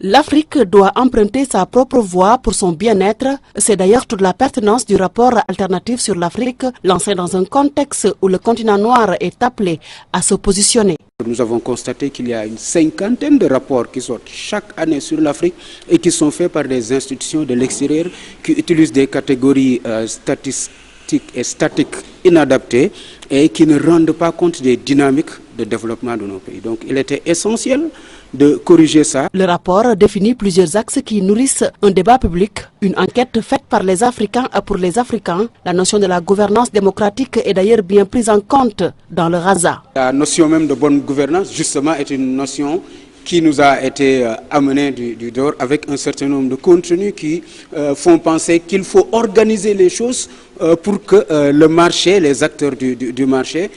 L'Afrique doit emprunter sa propre voie pour son bien-être. C'est d'ailleurs toute la pertinence du rapport alternatif sur l'Afrique, lancé dans un contexte où le continent noir est appelé à se positionner. Nous avons constaté qu'il y a une cinquantaine de rapports qui sortent chaque année sur l'Afrique et qui sont faits par des institutions de l'extérieur qui utilisent des catégories statistiques et statiques inadaptées et qui ne rendent pas compte des dynamiques de développement de nos pays. Donc il était essentiel de corriger ça. Le rapport définit plusieurs axes qui nourrissent un débat public, une enquête faite par les Africains pour les Africains. La notion de la gouvernance démocratique est d'ailleurs bien prise en compte dans le RASA. La notion même de bonne gouvernance, justement, est une notion qui nous a été amenée du dehors avec un certain nombre de contenus qui font penser qu'il faut organiser les choses pour que le marché, les acteurs du marché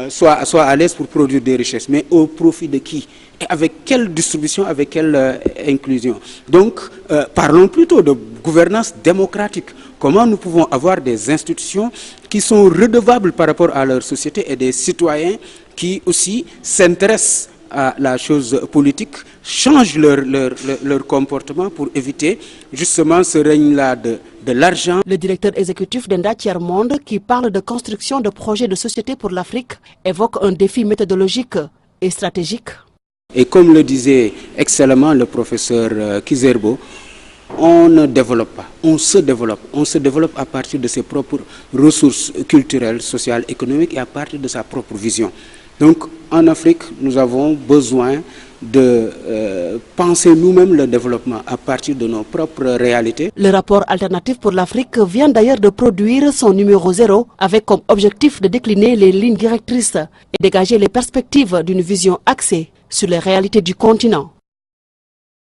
soient à l'aise pour produire des richesses. Mais au profit de qui? Et avec quelle distribution, avec quelle inclusion? Donc, parlons plutôt de gouvernance démocratique. Comment nous pouvons avoir des institutions qui sont redevables par rapport à leur société et des citoyens qui aussi s'intéressent à la chose politique, changent leur comportement pour éviter justement ce règne-là de l'argent. Le directeur exécutif d'Enda Tiers-Monde, qui parle de construction de projets de société pour l'Afrique, évoque un défi méthodologique et stratégique. Et comme le disait excellemment le professeur Kizerbo, on ne développe pas, on se développe. On se développe à partir de ses propres ressources culturelles, sociales, économiques et à partir de sa propre vision. Donc en Afrique, nous avons besoin de penser nous-mêmes le développement à partir de nos propres réalités. Le rapport alternatif pour l'Afrique vient d'ailleurs de produire son numéro 0 avec comme objectif de décliner les lignes directrices et dégager les perspectives d'une vision axée sur les réalités du continent.